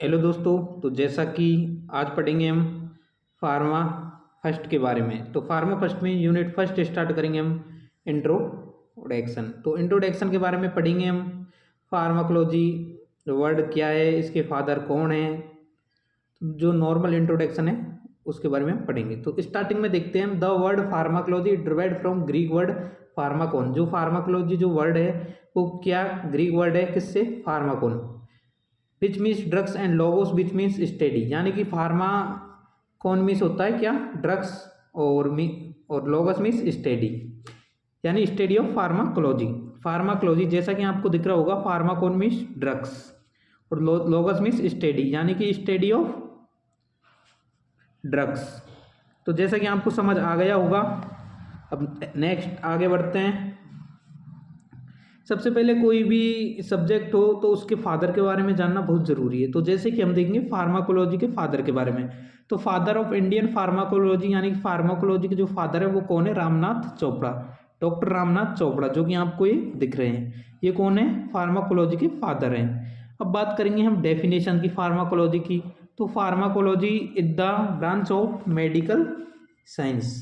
Hello दोस्तों। तो जैसा कि आज पढ़ेंगे हम फार्मा फर्स्ट के बारे में। तो फार्मा फर्स्ट में यूनिट फर्स्ट स्टार्ट करेंगे हम इंट्रोडक्शन। तो इंट्रोडक्शन के बारे में पढ़ेंगे हम फार्माकोलॉजी वर्ड क्या है, इसके फादर कौन है। जो नॉर्मल इंट्रोडक्शन है उसके बारे में हम पढ़ेंगे। तो स्टार्टिंग में देखते हैं हम the word pharmacology derived from Greek word pharmakon. जो फार्माकोलॉजी जो वर्ड है वो क्या ग्रीक वर्ड है, किससे? Pharmakon. Which means drugs and logos which means study, यानी कि फार्मा कौन मीन्स होता है क्या? ड्रग्स। और लोगस मीन्स स्टडी, यानी स्टडी ऑफ फार्माकोलॉजी। फार्माकोलॉजी जैसा कि आपको दिख रहा होगा, फार्मा कौन मीन्स ड्रग्स और लोगस मीन्स स्टडी, यानी कि स्टडी ऑफ ड्रग्स। तो जैसा कि आपको समझ आ गया होगा, अब नेक्स्ट आगे बढ़ते हैं। सबसे पहले कोई भी सब्जेक्ट हो तो उसके फादर के बारे में जानना बहुत ज़रूरी है। तो जैसे कि हम देखेंगे फार्माकोलॉजी के फादर के बारे में, तो फादर ऑफ इंडियन फार्माकोलॉजी यानी कि फार्माकोलॉजी के जो फादर है वो कौन है? रामनाथ चोपड़ा, डॉक्टर रामनाथ चोपड़ा, जो कि आपको ये दिख रहे हैं, ये कौन है? फार्माकोलॉजी के फादर हैं। अब बात करेंगे हम डेफिनेशन की फार्माकोलॉजी की। तो pharmacology is the branch of medical science.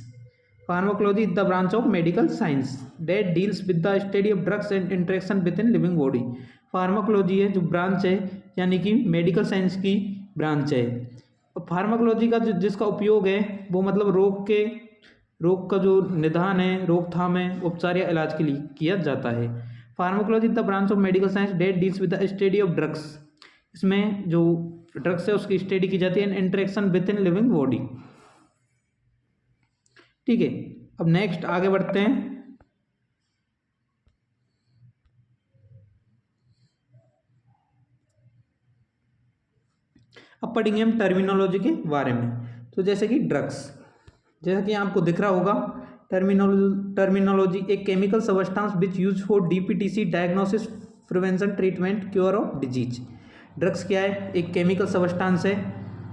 Pharmacology is the branch of medical science that deals with the study of drugs and interaction within living body. Pharmacology है जो ब्रांच है, यानी कि मेडिकल साइंस की branch है। Pharmacology का जिसका उपयोग है वो मतलब रोग का जो निदान है, रोकथाम है, उपचार या इलाज के लिए किया जाता है। Pharmacology the branch of medical science date deals with the study of drugs. इसमें जो ड्रग्स है उसकी स्टडी की जाती है, interaction with in living body. ठीक है, अब नेक्स्ट आगे बढ़ते हैं। अब पढ़ेंगे हम टर्मिनोलॉजी के बारे में। तो जैसे कि ड्रग्स, जैसा कि आपको दिख रहा होगा, टर्मिनोलॉजी एक chemical substance which use for DPDC diagnosis prevention treatment cure of disease. Drugs क्या है? एक केमिकल सबस्टांस है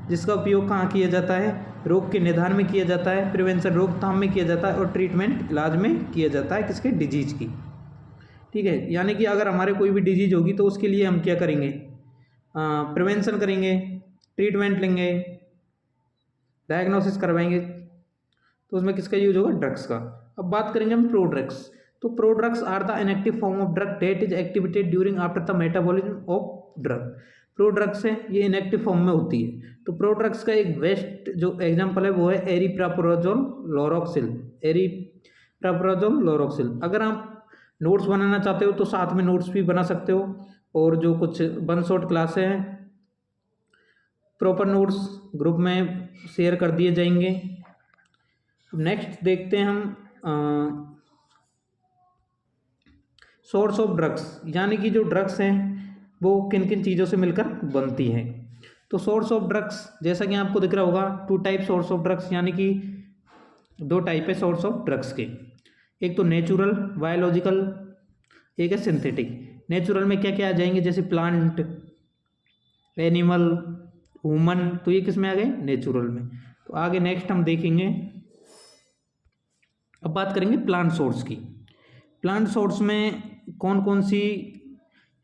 जिसका उपयोग कहाँ किया जाता है? रोग के निदान में किया जाता है, प्रिवेंशन रोकथाम में किया जाता है और ट्रीटमेंट इलाज में किया जाता है। किसके? डिजीज की। ठीक है, यानी कि अगर हमारे कोई भी डिजीज होगी तो उसके लिए हम क्या करेंगे? प्रिवेंशन करेंगे, ट्रीटमेंट लेंगे, डायग्नोसिस करवाएंगे। तो उसमें किसका यूज होगा? ड्रग्स का। अब बात करेंगे हम प्रोड्रग्स। तो prodrugs are the inactive form of drug that is activated during after the metabolism of drug. Prodrugs है ये इनएक्टिव फॉर्म में होती है। तो प्रोड्रग्स का एक बेस्ट जो एग्जांपल है वो है एरिप्रापोराजोल लोरोक्सिल। एरिप्रापोराजोल लोरोक्सिल। अगर आप नोट्स बनाना चाहते हो तो साथ में नोट्स भी बना सकते हो, और जो कुछ वन शॉट क्लासें हैं प्रॉपर नोट्स ग्रुप में शेयर कर दिए जाएंगे। अब नेक्स्ट देखते हैं हम सोर्स ऑफ ड्रग्स, यानी कि जो ड्रग्स हैं वो किन किन चीज़ों से मिलकर बनती है। तो सोर्स ऑफ ड्रग्स जैसा कि आपको दिख रहा होगा, two type source of drugs, यानी कि दो टाइप है सोर्स ऑफ ड्रग्स के। एक तो नेचुरल बायोलॉजिकल, एक है सिंथेटिक। नेचुरल में क्या क्या आ जाएंगे? जैसे प्लांट, एनिमल, ह्यूमन, तो ये किस में आ गए? नेचुरल में। तो आगे नेक्स्ट हम देखेंगे। अब बात करेंगे प्लांट सोर्स की। प्लांट सोर्स में कौन कौन सी,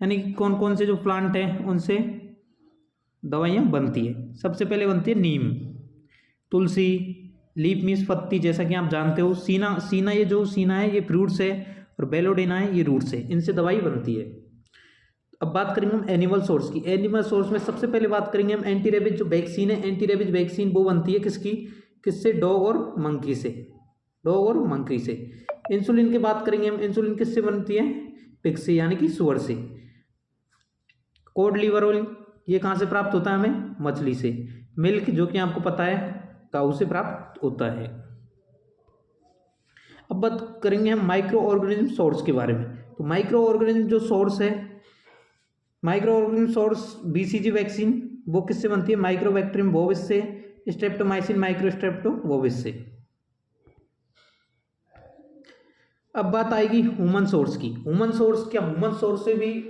यानी कि कौन कौन से जो प्लांट हैं उनसे दवाइयाँ बनती है। सबसे पहले बनती है नीम, तुलसी, लीफ मीन्स पत्ती, जैसा कि आप जानते हो। सीना, सीना ये जो सीना है ये फ्रूट्स है, और बेलोडेना है ये रूट्स है, इनसे दवाई बनती है। अब बात करेंगे हम एनिमल सोर्स की। एनिमल सोर्स में सबसे पहले बात करेंगे हम एंटी रेबीज जो वैक्सीन है। एंटी रेबीज वैक्सीन वो बनती है किसकी? किससे? डॉग और मंकी से। डॉग और मंकी से। इंसुलिन की बात करेंगे हम। इंसुलिन किससे बनती है? पिग से, यानी कि सुअर से। कोड लिवर ऑयल ये कहाँ से प्राप्त होता है? हमें मछली से। मिल्क जो कि आपको पता है काऊ से प्राप्त होता है। अब बात करेंगे हम माइक्रो ऑर्गेनिज्म सोर्स के बारे में। तो माइक्रो ऑर्गेनिज्म जो सोर्स है, micro organism source BCG vaccine वो किससे बनती है? माइक्रोबैक्टीरियम बोविस से, स्ट्रेप्टोमाइसिन माइक्रोस्ट्रेप्टोबोविस से। अब बात आएगी ह्यूमन सोर्स की। ह्यूमन सोर्स, क्या ह्यूमन सोर्स से भी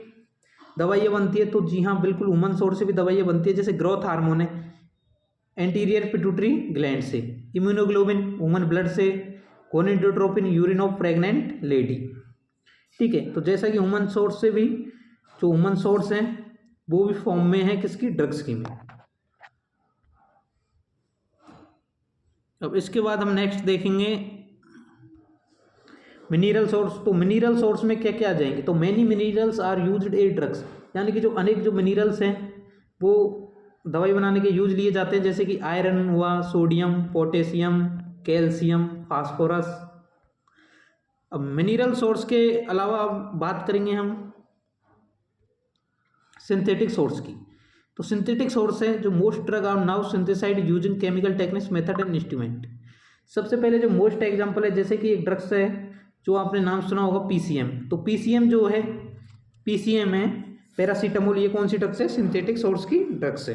दवाइयाँ बनती है? तो जी हाँ, बिल्कुल ह्यूमन सोर्स से भी दवाइयाँ बनती है। जैसे ग्रोथ हार्मोन है एंटीरियर पिट्यूटरी ग्लैंड से, इम्यूनोग्लोबिन ह्यूमन ब्लड से, गोनिडोट्रोपिन यूरिन ऑफ प्रेग्नेंट लेडी। ठीक है, तो जैसा कि ह्यूमन सोर्स से भी जो ह्यूमन सोर्स हैं वो भी फॉर्म में है किसकी, ड्रग्स की में। अब इसके बाद हम नेक्स्ट देखेंगे मिनरल सोर्स। तो मिनरल सोर्स में क्या क्या आ जाएंगे, तो many minerals are used a drugs, यानी कि जो अनेक जो मिनरल्स हैं वो दवाई बनाने के यूज लिए जाते हैं, जैसे कि आयरन हुआ, सोडियम, पोटेशियम, कैल्शियम, फास्फोरस। अब मिनरल सोर्स के अलावा अब बात करेंगे हम सिंथेटिक सोर्स की। तो सिंथेटिक सोर्स है जो most drug are now synthesized using chemical techniques, method and instrument. सबसे पहले जो मोस्ट एग्जांपल है, जैसे कि एक ड्रग्स है जो आपने नाम सुना होगा पीसीएम। तो पीसीएम जो है, पीसीएम है पैरासीटामोल, ये कौन सी ड्रग्स है, सिंथेटिक सोर्स की ड्रग्स है।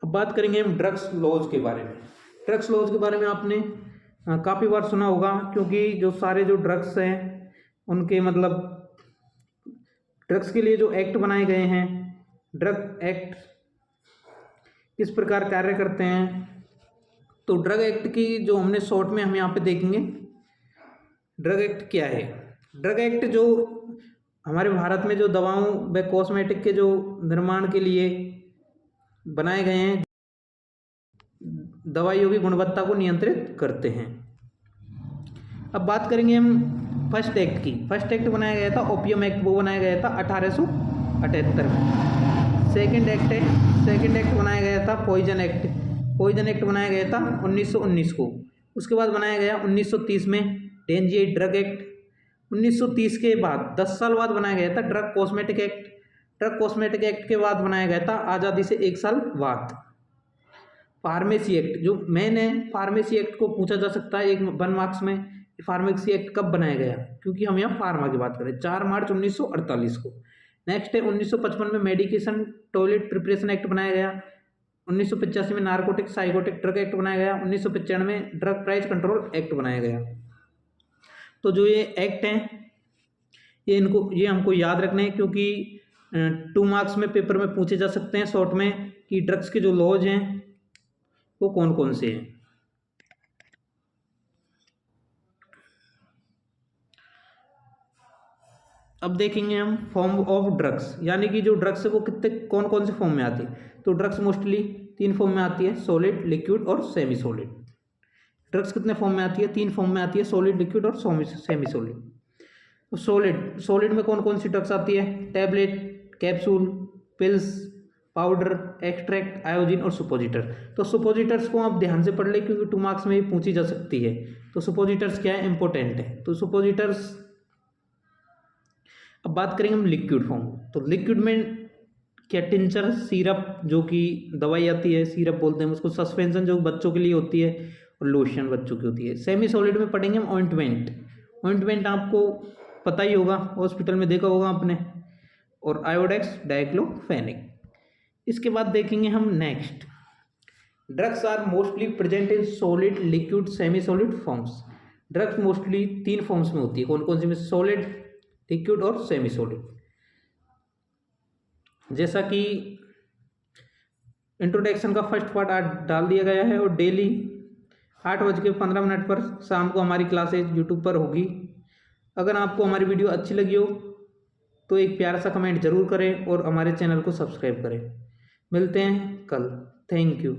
अब बात करेंगे हम ड्रग्स लॉज के बारे में। ड्रग्स लॉज के बारे में आपने काफ़ी बार सुना होगा, क्योंकि जो सारे जो ड्रग्स हैं उनके मतलब ड्रग्स के लिए जो एक्ट बनाए गए हैं, ड्रग एक्ट किस प्रकार कार्य करते हैं। तो ड्रग एक्ट की जो हमने शॉर्ट में हम यहाँ पे देखेंगे, ड्रग एक्ट क्या है। ड्रग एक्ट जो हमारे भारत में जो दवाओं व कॉस्मेटिक के जो निर्माण के लिए बनाए गए हैं, दवाइयों की गुणवत्ता को नियंत्रित करते हैं। अब बात करेंगे हम फर्स्ट एक्ट की। फर्स्ट एक्ट बनाया गया था ओपियम एक्ट, वो बनाया गया था 1878 में। सेकंड एक्ट है, सेकंड एक्ट बनाया गया था पॉइजन एक्ट। पॉइजन एक्ट बनाया गया था 1919 को। उसके बाद बनाया गया 1930 में डेंजर ड्रग एक्ट। 1930 के बाद 10 साल बाद बनाया गया था drug cosmetic act. Drug cosmetic act के बाद बनाया गया था आज़ादी से 1 साल बाद फार्मेसी एक्ट। जो मेन है, फार्मेसी एक्ट को पूछा जा सकता है एक 1 मार्क्स में, फार्मेसी एक्ट कब बनाया गया, क्योंकि हम यहाँ फार्मा की बात करें, 4 मार्च 1948 को। नेक्स्ट है 1955 में मेडिकेशन टॉयलेट प्रिपरेशन एक्ट बनाया गया। 1985 में नारकोटिक साइकोटिक ड्रग एक्ट बनाया गया। 1995 में ड्रग प्राइस कंट्रोल एक्ट बनाया गया। तो जो ये एक्ट हैं ये हमको याद रखने हैं, क्योंकि 2 मार्क्स में पेपर में पूछे जा सकते हैं शॉर्ट में कि ड्रग्स के जो लॉज हैं वो कौन कौन से हैं। अब देखेंगे हम फॉर्म ऑफ ड्रग्स, यानी कि जो ड्रग्स है वो कितने कौन कौन से फॉर्म में आती है। तो ड्रग्स मोस्टली 3 फॉर्म में आती है, सॉलिड, लिक्विड और सेमी सॉलिड। ड्रग्स कितने फॉर्म में आती है, 3 फॉर्म में आती है, सॉलिड, लिक्विड और सेमी सॉलिड। तो सॉलिड में कौन कौन सी ड्रग्स आती है, tablet, capsule, pills, powder, extract, iodine और सुपोजिटर। तो सुपोजिटर्स को आप ध्यान से पढ़ ले, क्योंकि 2 मार्क्स में ये पूछी जा सकती है। तो सुपोजिटर्स क्या है, इंपॉर्टेंट है। तो सुपोजिटर्स। अब बात करेंगे हम लिक्विड फॉर्म। तो लिक्विड में क्या, टिंचर, सिरप जो कि दवाई आती है, सिरप बोलते हैं उसको, सस्पेंशन जो बच्चों के लिए होती है, और लोशन बच्चों की होती है। सेमी सॉलिड में पढ़ेंगे हम ऑइंटमेंट। ऑइंटमेंट आपको पता ही होगा, हॉस्पिटल में देखा होगा आपने, और आयोडेक्स, डाइक्लोफेनिक। इसके बाद देखेंगे हम next, drugs are mostly present in solid, liquid, semi solid forms. Drugs mostly 3 forms में होती है, कौन कौन सी में, सॉलिड, लिक्विड और सेमी सॉलिड। जैसा कि इंट्रोडक्शन का फर्स्ट पार्ट आज डाल दिया गया है, और डेली 8:15 पर शाम को हमारी क्लासेज यूट्यूब पर होगी। अगर आपको हमारी वीडियो अच्छी लगी हो तो एक प्यारा सा कमेंट जरूर करें और हमारे चैनल को सब्सक्राइब करें। मिलते हैं कल। Thank you.